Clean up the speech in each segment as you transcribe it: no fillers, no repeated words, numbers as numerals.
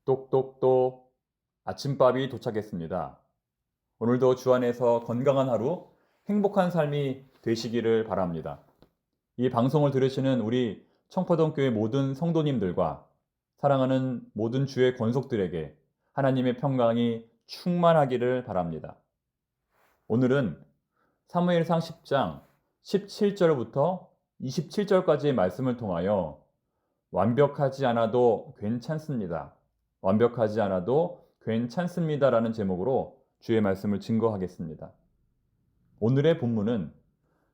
똑똑똑 아침밥이 도착했습니다. 오늘도 주 안에서 건강한 하루, 행복한 삶이 되시기를 바랍니다. 이 방송을 들으시는 우리 청포동교회 모든 성도님들과 사랑하는 모든 주의 권속들에게 하나님의 평강이 충만하기를 바랍니다. 오늘은 사무엘상 10장 17절부터 27절까지의 말씀을 통하여 완벽하지 않아도 괜찮습니다. 완벽하지 않아도 괜찮습니다라는 제목으로 주의 말씀을 증거하겠습니다. 오늘의 본문은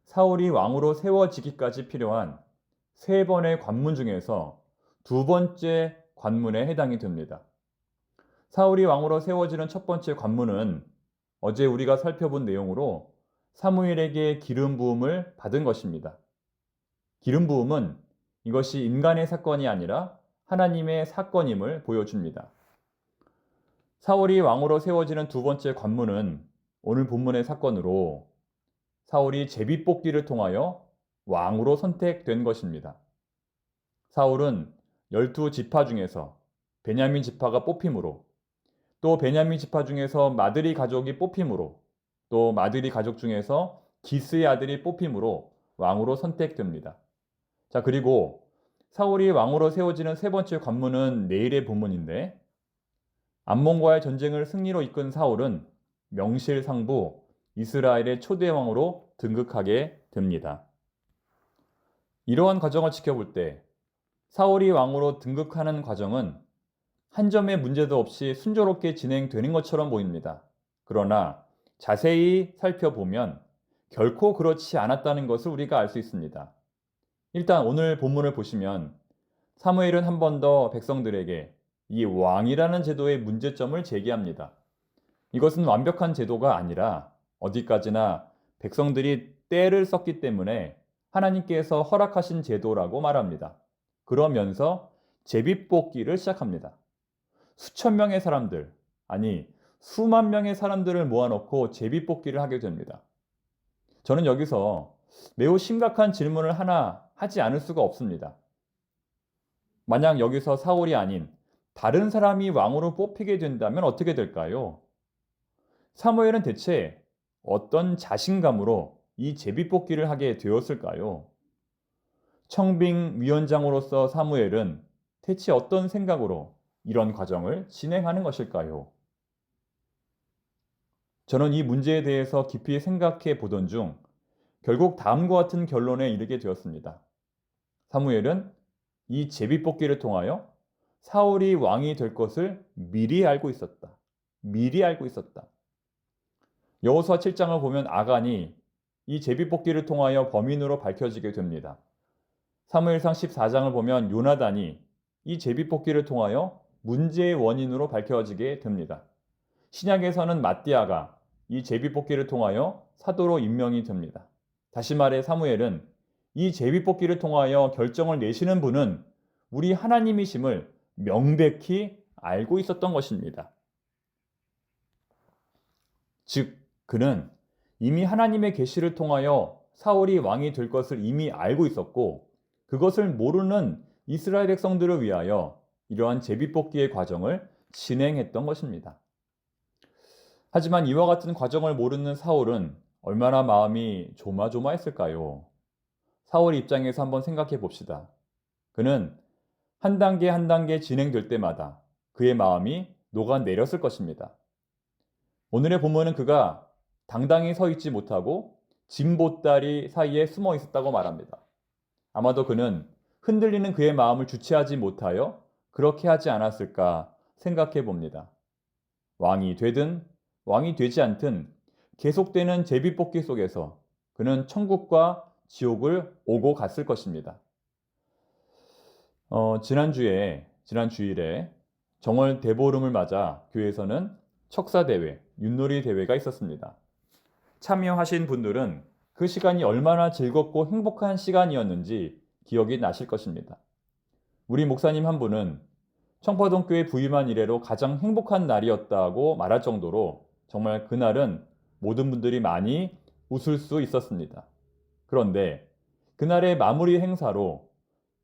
사울이 왕으로 세워지기까지 필요한 세 번의 관문 중에서 두 번째 관문에 해당이 됩니다. 사울이 왕으로 세워지는 첫 번째 관문은 어제 우리가 살펴본 내용으로 사무엘에게 기름 부음을 받은 것입니다. 기름 부음은 이것이 인간의 사건이 아니라 하나님의 사건임을 보여줍니다. 사울이 왕으로 세워지는 두 번째 관문은 오늘 본문의 사건으로 사울이 제비뽑기를 통하여 왕으로 선택된 것입니다. 사울은 12지파 중에서 베냐민 지파가 뽑힘으로, 또 베냐민 지파 중에서 마드리 가족이 뽑힘으로, 또 마드리 가족 중에서 기스의 아들이 뽑힘으로 왕으로 선택됩니다. 자, 그리고 사울이 왕으로 세워지는 세 번째 관문은 내일의 본문인데, 암몬과의 전쟁을 승리로 이끈 사울은 명실상부 이스라엘의 초대 왕으로 등극하게 됩니다. 이러한 과정을 지켜볼 때 사울이 왕으로 등극하는 과정은 한 점의 문제도 없이 순조롭게 진행되는 것처럼 보입니다. 그러나 자세히 살펴보면 결코 그렇지 않았다는 것을 우리가 알 수 있습니다. 일단 오늘 본문을 보시면 사무엘은 한 번 더 백성들에게 이 왕이라는 제도의 문제점을 제기합니다. 이것은 완벽한 제도가 아니라 어디까지나 백성들이 때를 썼기 때문에 하나님께서 허락하신 제도라고 말합니다. 그러면서 제비뽑기를 시작합니다. 수천 명의 사람들, 아니 수만 명의 사람들을 모아놓고 제비뽑기를 하게 됩니다. 저는 여기서 매우 심각한 질문을 하나 하지 않을 수가 없습니다. 만약 여기서 사울이 아닌 다른 사람이 왕으로 뽑히게 된다면 어떻게 될까요? 사무엘은 대체 어떤 자신감으로 이 제비뽑기를 하게 되었을까요? 청빙위원장으로서 사무엘은 대체 어떤 생각으로 이런 과정을 진행하는 것일까요? 저는 이 문제에 대해서 깊이 생각해 보던 중 결국 다음과 같은 결론에 이르게 되었습니다. 사무엘은 이 제비뽑기를 통하여 사울이 왕이 될 것을 미리 알고 있었다. 미리 알고 있었다. 여호수아 7장을 보면 아간이 이 제비뽑기를 통하여 범인으로 밝혀지게 됩니다. 사무엘상 14장을 보면 요나단이 이 제비뽑기를 통하여 문제의 원인으로 밝혀지게 됩니다. 신약에서는 마띠아가 이 제비뽑기를 통하여 사도로 임명이 됩니다. 다시 말해 사무엘은 이 제비뽑기를 통하여 결정을 내시는 분은 우리 하나님이심을 명백히 알고 있었던 것입니다. 즉, 그는 이미 하나님의 계시를 통하여 사울이 왕이 될 것을 이미 알고 있었고, 그것을 모르는 이스라엘 백성들을 위하여 이러한 제비뽑기의 과정을 진행했던 것입니다. 하지만 이와 같은 과정을 모르는 사울은 얼마나 마음이 조마조마했을까요? 사울 입장에서 한번 생각해 봅시다. 그는 한 단계 한 단계 진행될 때마다 그의 마음이 녹아내렸을 것입니다. 오늘의 본문은 그가 당당히 서 있지 못하고 진보다리 사이에 숨어 있었다고 말합니다. 아마도 그는 흔들리는 그의 마음을 주체하지 못하여 그렇게 하지 않았을까 생각해 봅니다. 왕이 되든 왕이 되지 않든 계속되는 제비뽑기 속에서 그는 천국과 지옥을 오고 갔을 것입니다. 지난 주일에 정월 대보름을 맞아 교회에서는 척사대회, 윷놀이 대회가 있었습니다. 참여하신 분들은 그 시간이 얼마나 즐겁고 행복한 시간이었는지 기억이 나실 것입니다. 우리 목사님 한 분은 청포동교회 부임한 이래로 가장 행복한 날이었다고 말할 정도로 정말 그날은 모든 분들이 많이 웃을 수 있었습니다. 그런데 그날의 마무리 행사로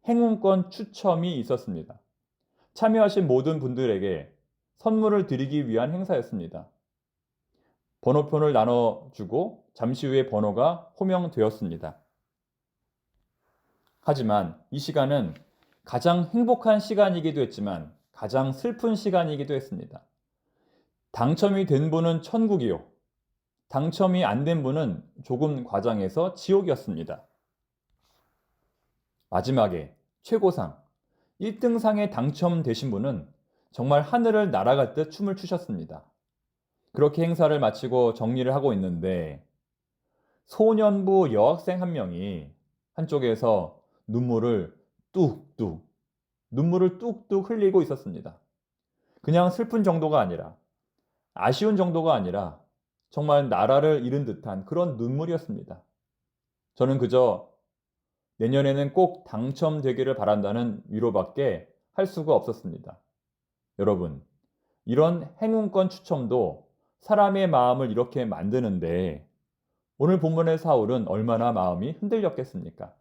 행운권 추첨이 있었습니다. 참여하신 모든 분들에게 선물을 드리기 위한 행사였습니다. 번호표를 나눠주고 잠시 후에 번호가 호명되었습니다. 하지만 이 시간은 가장 행복한 시간이기도 했지만 가장 슬픈 시간이기도 했습니다. 당첨이 된 분은 천국이요. 당첨이 안 된 분은 조금 과장해서 지옥이었습니다. 마지막에 최고상 1등상에 당첨되신 분은 정말 하늘을 날아갈 듯 춤을 추셨습니다. 그렇게 행사를 마치고 정리를 하고 있는데 소년부 여학생 한 명이 한쪽에서 눈물을 뚝뚝 흘리고 있었습니다. 그냥 슬픈 정도가 아니라 아쉬운 정도가 아니라 정말 나라를 잃은 듯한 그런 눈물이었습니다. 저는 그저 내년에는 꼭 당첨되기를 바란다는 위로밖에 할 수가 없었습니다. 여러분, 이런 행운권 추첨도 사람의 마음을 이렇게 만드는데 오늘 본문의 사울은 얼마나 마음이 흔들렸겠습니까?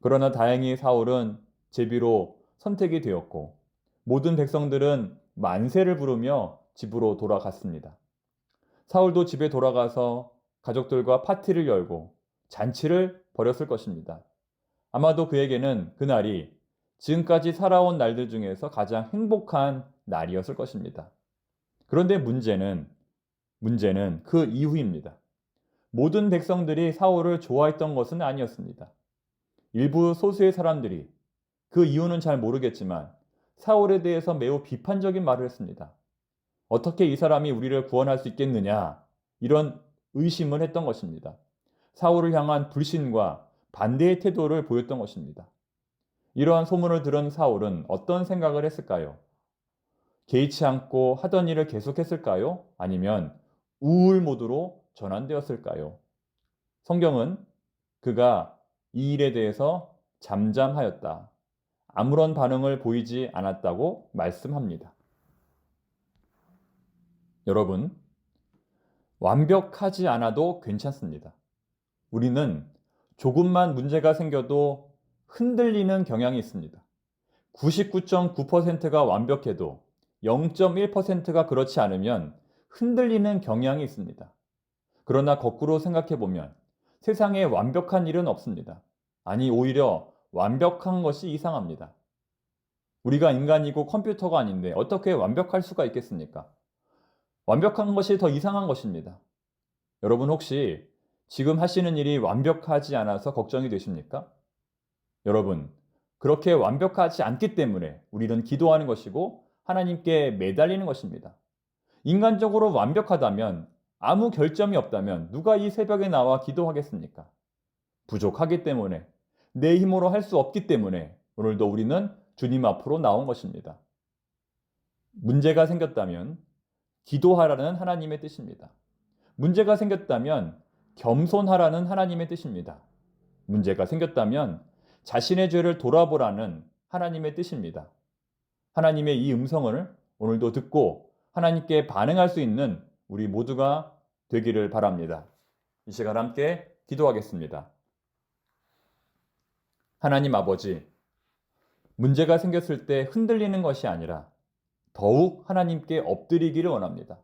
그러나 다행히 사울은 제비로 선택이 되었고 모든 백성들은 만세를 부르며 집으로 돌아갔습니다. 사울도 집에 돌아가서 가족들과 파티를 열고 잔치를 벌였을 것입니다. 아마도 그에게는 그날이 지금까지 살아온 날들 중에서 가장 행복한 날이었을 것입니다. 그런데 문제는 그 이후입니다. 모든 백성들이 사울을 좋아했던 것은 아니었습니다. 일부 소수의 사람들이 그 이유는 잘 모르겠지만 사울에 대해서 매우 비판적인 말을 했습니다. 어떻게 이 사람이 우리를 구원할 수 있겠느냐 이런 의심을 했던 것입니다. 사울을 향한 불신과 반대의 태도를 보였던 것입니다. 이러한 소문을 들은 사울은 어떤 생각을 했을까요? 개의치 않고 하던 일을 계속했을까요? 아니면 우울 모드로 전환되었을까요? 성경은 그가 이 일에 대해서 잠잠하였다. 아무런 반응을 보이지 않았다고 말씀합니다. 여러분, 완벽하지 않아도 괜찮습니다. 우리는 조금만 문제가 생겨도 흔들리는 경향이 있습니다. 99.9%가 완벽해도 0.1%가 그렇지 않으면 흔들리는 경향이 있습니다. 그러나 거꾸로 생각해 보면 세상에 완벽한 일은 없습니다. 아니, 오히려 완벽한 것이 이상합니다. 우리가 인간이고 컴퓨터가 아닌데 어떻게 완벽할 수가 있겠습니까? 완벽한 것이 더 이상한 것입니다. 여러분 혹시 지금 하시는 일이 완벽하지 않아서 걱정이 되십니까? 여러분, 그렇게 완벽하지 않기 때문에 우리는 기도하는 것이고 하나님께 매달리는 것입니다. 인간적으로 완벽하다면 아무 결점이 없다면 누가 이 새벽에 나와 기도하겠습니까? 부족하기 때문에 내 힘으로 할 수 없기 때문에 오늘도 우리는 주님 앞으로 나온 것입니다. 문제가 생겼다면 기도하라는 하나님의 뜻입니다. 문제가 생겼다면 겸손하라는 하나님의 뜻입니다. 문제가 생겼다면 자신의 죄를 돌아보라는 하나님의 뜻입니다. 하나님의 이 음성을 오늘도 듣고 하나님께 반응할 수 있는 우리 모두가 되기를 바랍니다. 이 시간 함께 기도하겠습니다. 하나님 아버지, 문제가 생겼을 때 흔들리는 것이 아니라 더욱 하나님께 엎드리기를 원합니다.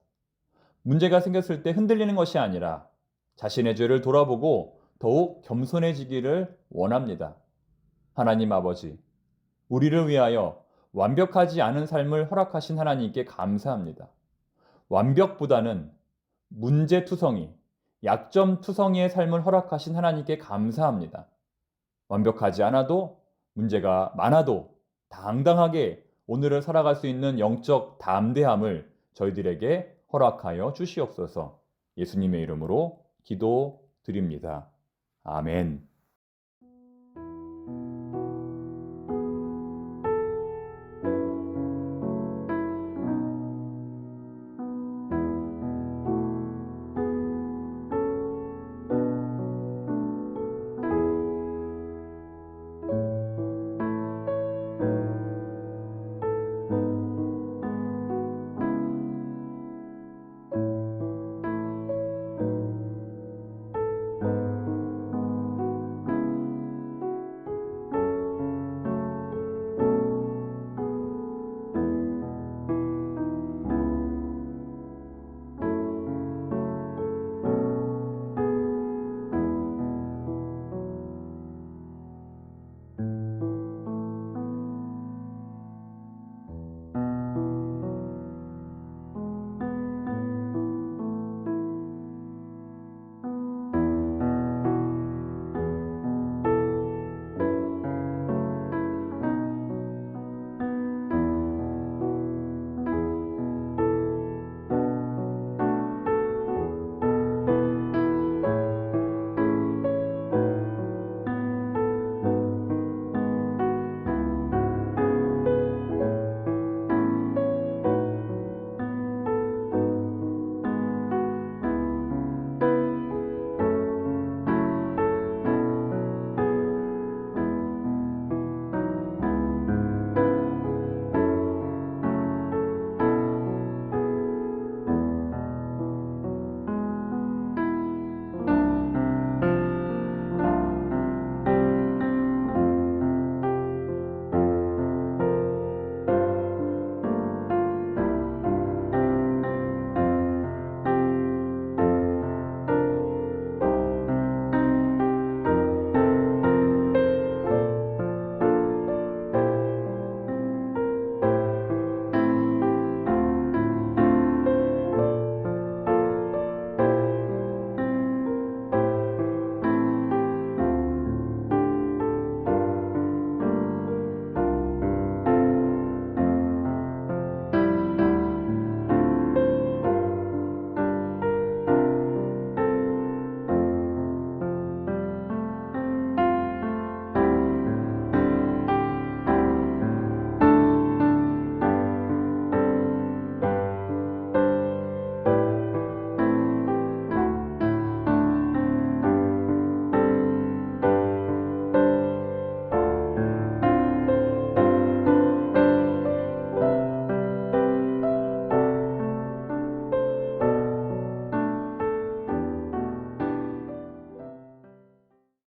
문제가 생겼을 때 흔들리는 것이 아니라 자신의 죄를 돌아보고 더욱 겸손해지기를 원합니다. 하나님 아버지, 우리를 위하여 완벽하지 않은 삶을 허락하신 하나님께 감사합니다. 완벽보다는 문제투성이, 약점투성이의 삶을 허락하신 하나님께 감사합니다. 완벽하지 않아도 문제가 많아도 당당하게 오늘을 살아갈 수 있는 영적 담대함을 저희들에게 허락하여 주시옵소서. 예수님의 이름으로 기도드립니다. 아멘.